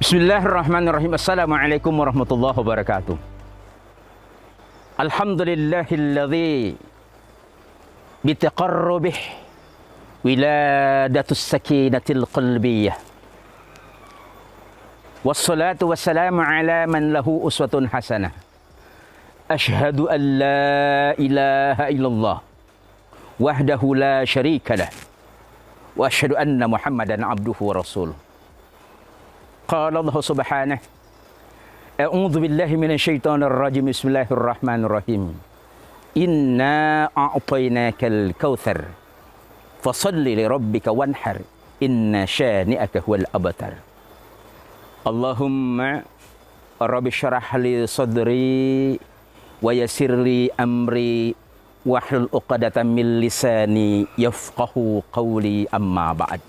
Bismillahirrahmanirrahim. Assalamualaikum warahmatullahi wabarakatuh. Alhamdulillahilladzi bitaqarrubih wiladatus sakinatil qalbiyah. Wassalatu wassalamu ala man lahu uswatun hasanah. Ashhadu an la ilaha illallah wahdahu la syarika lah. Wa ashhadu anna Muhammadan abduhu wa rasuluh. Qala Allah subhanahu a'udzu billahi minasyaitonir rajim. Bismillahirrahmanirrahim. Inna a'tainakal kautsar fashalli li rabbika wanhar inna syani'aka huwal abtar. Allahumma rabbi syrah li sadri wa yassir li amri wahlul 'uqdatam min lisani yafqahu qawli, amma ba'd.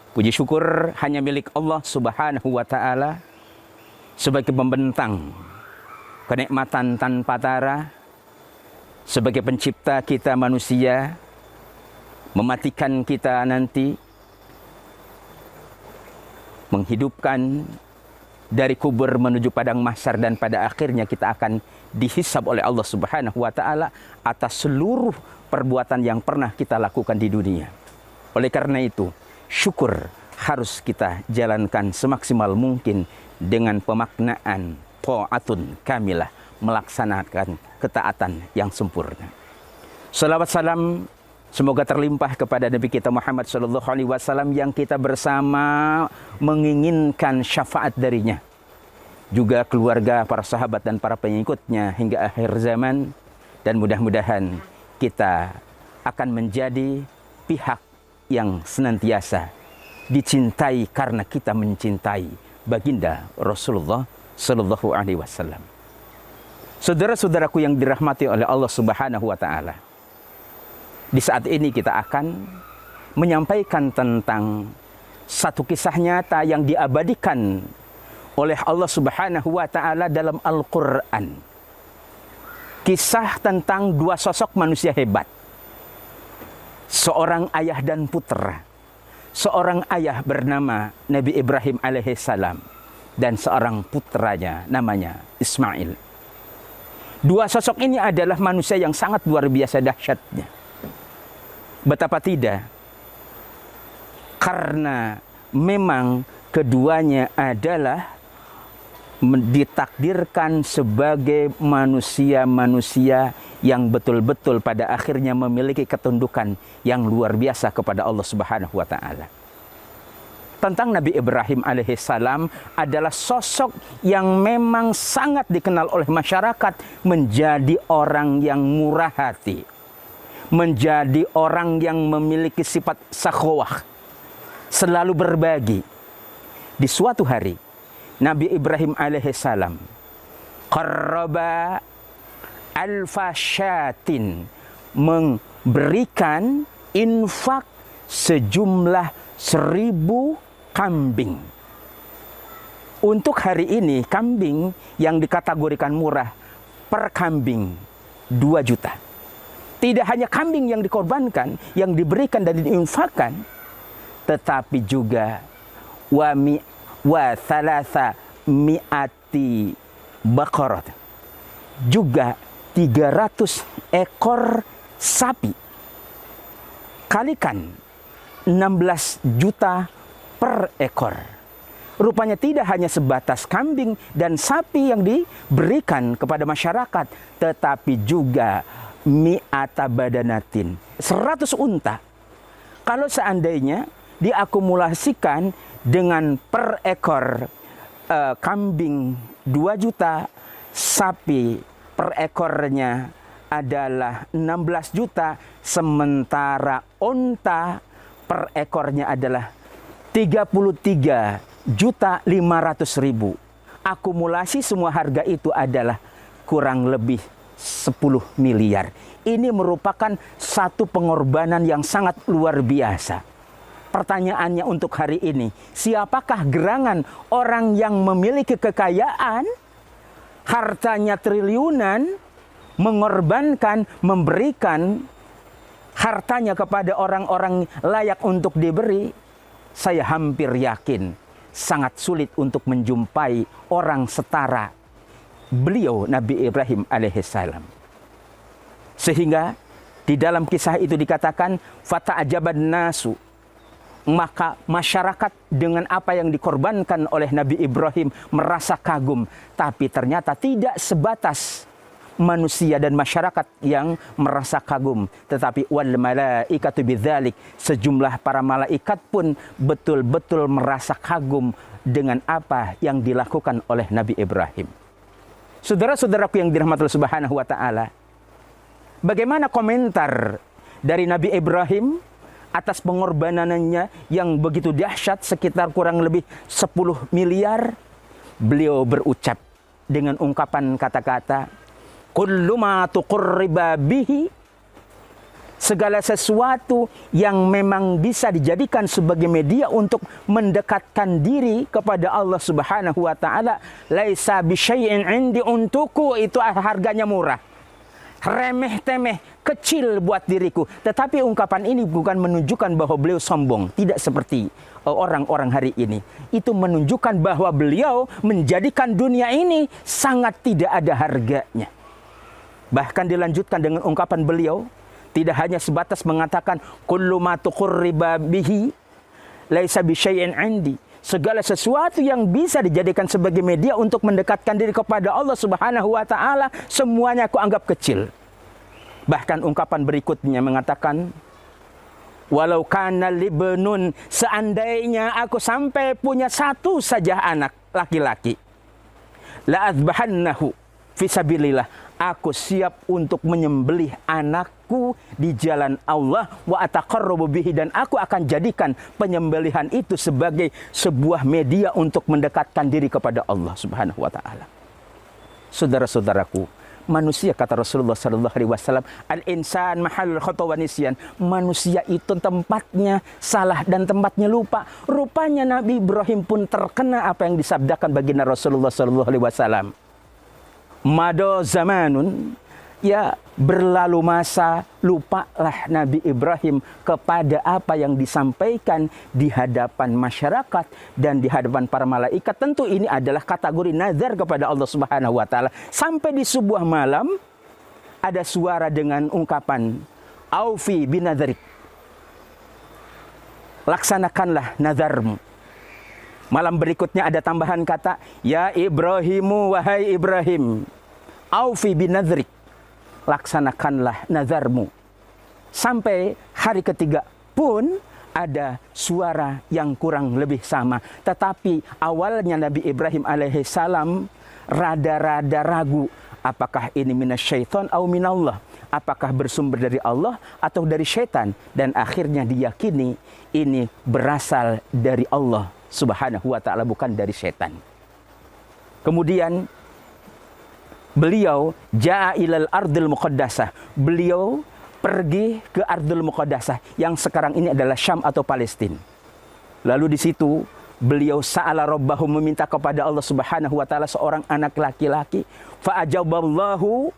Puji syukur hanya milik Allah Subhanahu wa ta'ala sebagai pembentang kenikmatan tanpa tara, sebagai pencipta kita manusia, mematikan kita nanti, menghidupkan dari kubur menuju padang mahsyar, dan pada akhirnya kita akan dihisab oleh Allah Subhanahu wa ta'ala atas seluruh perbuatan yang pernah kita lakukan di dunia. Oleh karena itu, syukur harus kita jalankan semaksimal mungkin dengan pemaknaan ta'atun kamilah, melaksanakan ketaatan yang sempurna. Salawat salam semoga terlimpah kepada Nabi kita Muhammad SAW yang kita bersama menginginkan syafaat darinya, juga keluarga, para sahabat dan para pengikutnya hingga akhir zaman, dan mudah-mudahan kita akan menjadi pihak yang senantiasa dicintai karena kita mencintai baginda Rasulullah Sallallahu Alaihi Wasallam. Saudara-saudaraku yang dirahmati oleh Allah Subhanahu Wa Taala, di saat ini kita akan menyampaikan tentang satu kisah nyata yang diabadikan oleh Allah Subhanahu Wa Taala dalam Al-Quran. Kisah tentang dua sosok manusia hebat. Seorang ayah dan putra. Seorang ayah bernama Nabi Ibrahim alaihissalam dan seorang putranya namanya Ismail. Dua sosok ini adalah manusia yang sangat luar biasa dahsyatnya. Betapa tidak? Karena memang keduanya adalah ditakdirkan sebagai manusia-manusia yang betul-betul pada akhirnya memiliki ketundukan yang luar biasa kepada Allah Subhanahu wa taala. Tentang Nabi Ibrahim alaihissalam adalah sosok yang memang sangat dikenal oleh masyarakat menjadi orang yang murah hati, menjadi orang yang memiliki sifat sakhawah, selalu berbagi. Di suatu hari Nabi Ibrahim alaihissalam qarraba alfasyatin, memberikan infak sejumlah 1000 kambing. Untuk hari ini kambing yang dikategorikan murah per kambing 2 juta. Tidak hanya kambing yang dikorbankan, yang diberikan dan diinfakkan, tetapi juga wa thalatha mi'ati baqarat, juga 300 ekor sapi. Kalikan 16 juta per ekor. Rupanya tidak hanya sebatas kambing dan sapi yang diberikan kepada masyarakat, tetapi juga mi'ata badanatin, 100 unta. Kalau seandainya diakumulasikan dengan per ekor kambing 2 juta, sapi per ekornya adalah 16 juta, sementara unta per ekornya adalah 33.500.000. Akumulasi semua harga itu adalah kurang lebih 10 miliar. Ini merupakan satu pengorbanan yang sangat luar biasa. Pertanyaannya untuk hari ini, siapakah gerangan orang yang memiliki kekayaan, hartanya triliunan, mengorbankan, memberikan hartanya kepada orang-orang layak untuk diberi? Saya hampir yakin sangat sulit untuk menjumpai orang setara beliau Nabi Ibrahim alaihissalam. Sehingga di dalam kisah itu dikatakan fata'ajaban nasu, maka masyarakat dengan apa yang dikorbankan oleh Nabi Ibrahim merasa kagum, tapi ternyata tidak sebatas manusia dan masyarakat yang merasa kagum, tetapi wal malaikatu bidzalik, sejumlah para malaikat pun betul-betul merasa kagum dengan apa yang dilakukan oleh Nabi Ibrahim. Saudara-saudaraku yang dirahmati Allah Subhanahu wa taala, bagaimana komentar dari Nabi Ibrahim atas pengorbanannya yang begitu dahsyat, sekitar kurang lebih 10 miliar? Beliau berucap dengan ungkapan kata-kata, kullu ma tuqarriba bihi, segala sesuatu yang memang bisa dijadikan sebagai media untuk mendekatkan diri kepada Allah Subhanahu wa taala, laisa bisyai'in 'indi, untukku itu harganya murah, remeh-temeh, kecil buat diriku. Tetapi ungkapan ini bukan menunjukkan bahwa beliau sombong, tidak seperti orang-orang hari ini. Itu menunjukkan bahwa beliau menjadikan dunia ini sangat tidak ada harganya. Bahkan dilanjutkan dengan ungkapan beliau, tidak hanya sebatas mengatakan kullu ma tuqarriba bihi laisa bisyai'in 'indi, segala sesuatu yang bisa dijadikan sebagai media untuk mendekatkan diri kepada Allah Subhanahu wa taala, semuanya aku anggap kecil. Bahkan ungkapan berikutnya mengatakan, walau kana libnun, seandainya aku sampai punya satu saja anak laki-laki, la azbahannahu fisabilillah, aku siap untuk menyembelih anakku di jalan Allah, wa ataqarrabu bihi, dan aku akan jadikan penyembelihan itu sebagai sebuah media untuk mendekatkan diri kepada Allah Subhanahu wa taala. Saudara-saudaraku, manusia, kata Rasulullah sallallahu alaihi wasallam, al-insan mahallul khata wa nisyan, manusia itu tempatnya salah dan tempatnya lupa. Rupanya Nabi Ibrahim pun terkena apa yang disabdakan baginda Rasulullah sallallahu alaihi wasallam. Mado zamanun, ya berlalu masa, lupalah Nabi Ibrahim kepada apa yang disampaikan di hadapan masyarakat dan di hadapan para malaikat. Tentu ini adalah kategori nazar kepada Allah Subhanahu wa taala. Sampai di sebuah malam ada suara dengan ungkapan aufi binadharik, laksanakanlah nazarmu. Malam berikutnya ada tambahan kata, ya Ibrahimu, wahai Ibrahim, aufi binadhrik, laksanakanlah nazarmu. Sampai hari ketiga pun ada suara yang kurang lebih sama. Tetapi awalnya Nabi Ibrahim alaihissalam rada-rada ragu, apakah ini minasyaiton atau minallah, apakah bersumber dari Allah atau dari syaitan. Dan akhirnya diyakini ini berasal dari Allah Subhanahu wa ta'ala, bukan dari syaitan. Kemudian beliau ja'a ilal ardil muqaddasah, beliau pergi ke ardil muqaddasah yang sekarang ini adalah Syam atau Palestina. Lalu di situ beliau sa'ala rabbahu, meminta kepada Allah Subhanahu wa ta'ala seorang anak laki-laki. Fa'ajaballahu,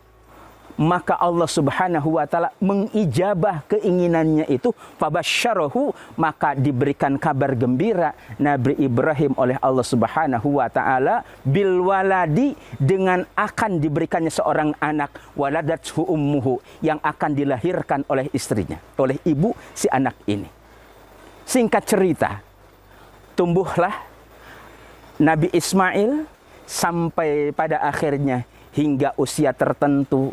maka Allah Subhanahu wa ta'ala mengijabah keinginannya itu. Fabasyarahu, maka diberikan kabar gembira Nabi Ibrahim oleh Allah Subhanahu wa ta'ala bil waladi, dengan akan diberikannya seorang anak, waladathu ummuhu, yang akan dilahirkan oleh istrinya, oleh ibu si anak ini. Singkat cerita, tumbuhlah Nabi Ismail sampai pada akhirnya hingga usia tertentu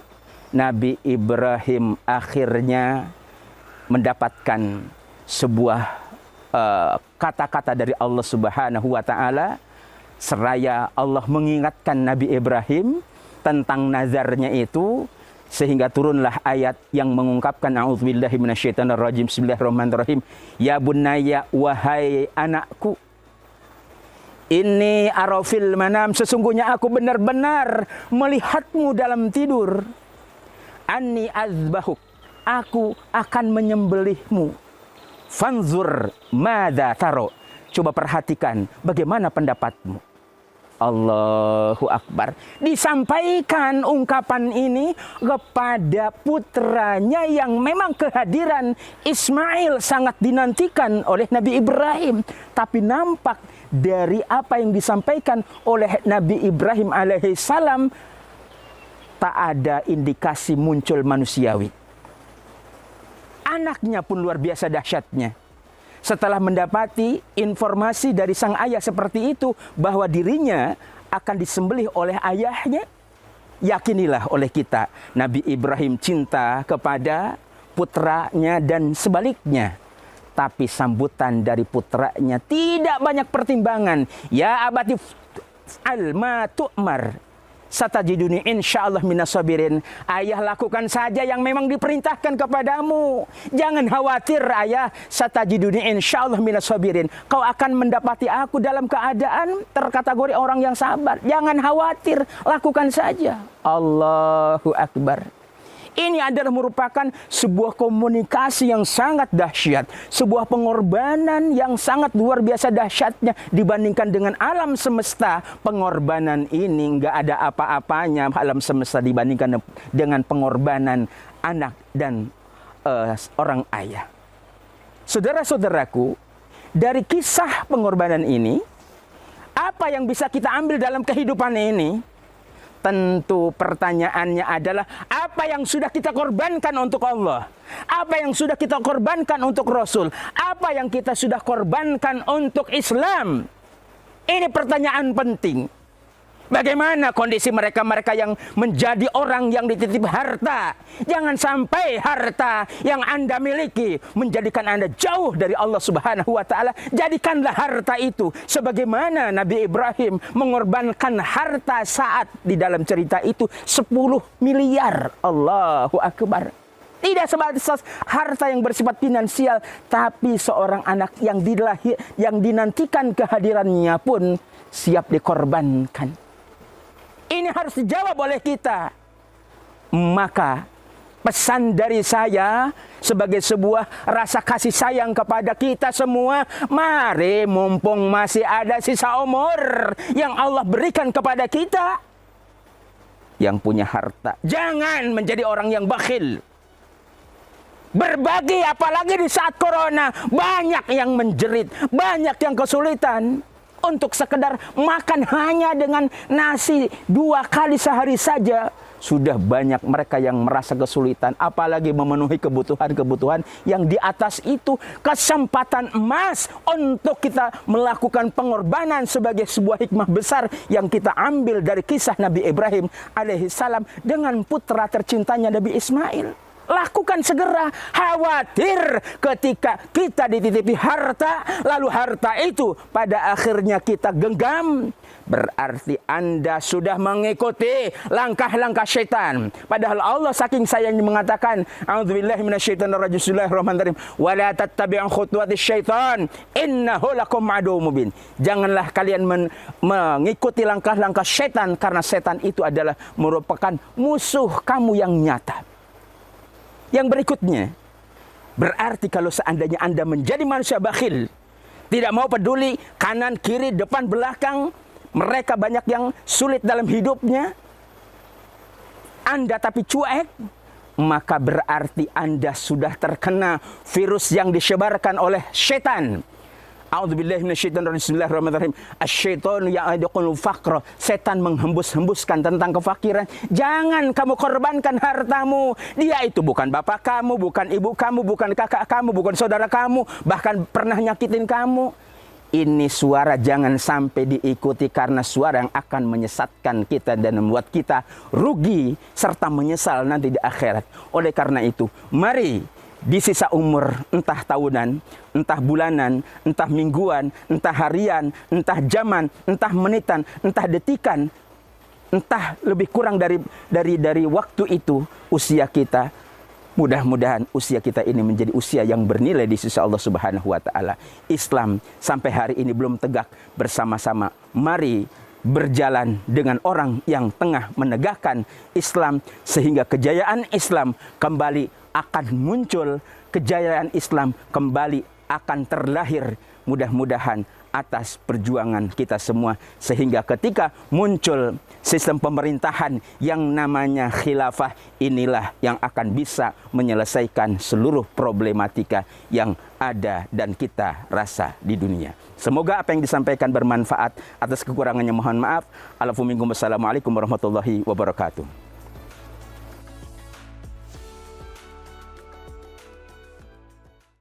Nabi Ibrahim akhirnya mendapatkan sebuah kata-kata dari Allah Subhanahu wa ta'ala, seraya Allah mengingatkan Nabi Ibrahim tentang nazarnya itu, sehingga turunlah ayat yang mengungkapkan a'udzubillahi minasyaitonirrajim, bismillahirrahmanirrahim, ya bunayya, wahai anakku, ini arafil manam, sesungguhnya aku benar-benar melihatmu dalam tidur, anni azbahuk, aku akan menyembelihmu, fanzur madza taro, coba perhatikan bagaimana pendapatmu. Allahu Akbar. Disampaikan ungkapan ini kepada putranya yang memang kehadiran Ismail sangat dinantikan oleh Nabi Ibrahim. Tapi nampak dari apa yang disampaikan oleh Nabi Ibrahim alaihissalam tak ada indikasi muncul manusiawi. Anaknya pun luar biasa dahsyatnya. Setelah mendapati informasi dari sang ayah seperti itu, bahwa dirinya akan disembelih oleh ayahnya, yakinilah oleh kita, Nabi Ibrahim cinta kepada putranya dan sebaliknya. Tapi sambutan dari putranya tidak banyak pertimbangan. Ya abati fa'al ma tu'mar, satajiduni insyaallah minas sabirin. Ayah, lakukan saja yang memang diperintahkan kepadamu. Jangan khawatir ayah, satajiduni insyaallah minas sabirin. Kau akan mendapati aku dalam keadaan terkategori orang yang sabar. Jangan khawatir, lakukan saja. Allahu Akbar. Ini adalah merupakan sebuah komunikasi yang sangat dahsyat. Sebuah pengorbanan yang sangat luar biasa dahsyatnya dibandingkan dengan alam semesta. Pengorbanan ini nggak ada apa-apanya alam semesta dibandingkan dengan pengorbanan anak dan orang ayah. Saudara-saudaraku, dari kisah pengorbanan ini, apa yang bisa kita ambil dalam kehidupan ini? Tentu pertanyaannya adalah, apa yang sudah kita korbankan untuk Allah? Apa yang sudah kita korbankan untuk Rasul? Apa yang kita sudah korbankan untuk Islam? Ini pertanyaan penting. Bagaimana kondisi mereka-mereka yang menjadi orang yang dititip harta? Jangan sampai harta yang Anda miliki menjadikan Anda jauh dari Allah Subhanahu wa Ta'ala. Jadikanlah harta itu sebagaimana Nabi Ibrahim mengorbankan harta saat di dalam cerita itu 10 miliar. Allahu Akbar. Tidak sebatas harta yang bersifat finansial, tapi seorang anak yang dinantikan kehadirannya pun siap dikorbankan. Ini harus dijawab oleh kita. Maka pesan dari saya sebagai sebuah rasa kasih sayang kepada kita semua, mari mumpung masih ada sisa umur yang Allah berikan kepada kita, yang punya harta, jangan menjadi orang yang bakhil. Berbagi, apalagi di saat corona, banyak yang menjerit, banyak yang kesulitan. Untuk sekedar makan hanya dengan nasi 2 kali sehari saja, sudah banyak mereka yang merasa kesulitan. Apalagi memenuhi kebutuhan-kebutuhan yang di atas itu. Kesempatan emas untuk kita melakukan pengorbanan sebagai sebuah hikmah besar yang kita ambil dari kisah Nabi Ibrahim alaihissalam dengan putra tercintanya Nabi Ismail. Lakukan segera. Khawatir ketika kita dititipi harta, lalu harta itu pada akhirnya kita genggam, berarti Anda sudah mengikuti langkah-langkah syaitan. Padahal Allah saking sayangnya mengatakan, a'udzubillahi minasyaitonirrajim, bismillahirrahmanirrahim, wa la tattabi'u khutuwatis syaitan innahu lakum aduwwum mubin. Janganlah kalian mengikuti langkah-langkah syaitan, karena setan itu adalah merupakan musuh kamu yang nyata. Yang berikutnya, berarti kalau seandainya Anda menjadi manusia bakhil, tidak mau peduli kanan, kiri, depan, belakang, mereka banyak yang sulit dalam hidupnya, Anda tapi cuek, maka berarti Anda sudah terkena virus yang disebarkan oleh setan. A'udzubillahi minasyaitonirrajim, bismillahirrahmanirrahim. Asyaitonu ya'idul faqra. Setan menghembus-hembuskan tentang kefakiran. Jangan kamu korbankan hartamu. Dia itu bukan bapak kamu, bukan ibu kamu, bukan kakak kamu, bukan saudara kamu, bahkan pernah nyakitin kamu. Ini suara jangan sampai diikuti, karena suara yang akan menyesatkan kita dan membuat kita rugi serta menyesal nanti di akhirat. Oleh karena itu, mari di sisa umur, entah tahunan, entah bulanan, entah mingguan, entah harian, entah jaman, entah menitan, entah detikan, entah lebih kurang dari waktu itu usia kita, mudah-mudahan usia kita ini menjadi usia yang bernilai di sisi Allah Subhanahu wa Ta'ala. Islam sampai hari ini belum tegak bersama-sama. Mari berjalan dengan orang yang tengah menegakkan Islam, sehingga kejayaan Islam kembali akan muncul, kejayaan Islam kembali akan terlahir mudah-mudahan atas perjuangan kita semua, sehingga ketika muncul sistem pemerintahan yang namanya khilafah, inilah yang akan bisa menyelesaikan seluruh problematika yang ada dan kita rasa di dunia. Semoga apa yang disampaikan bermanfaat. Atas kekurangannya mohon maaf. Assalamualaikum warahmatullahi wabarakatuh.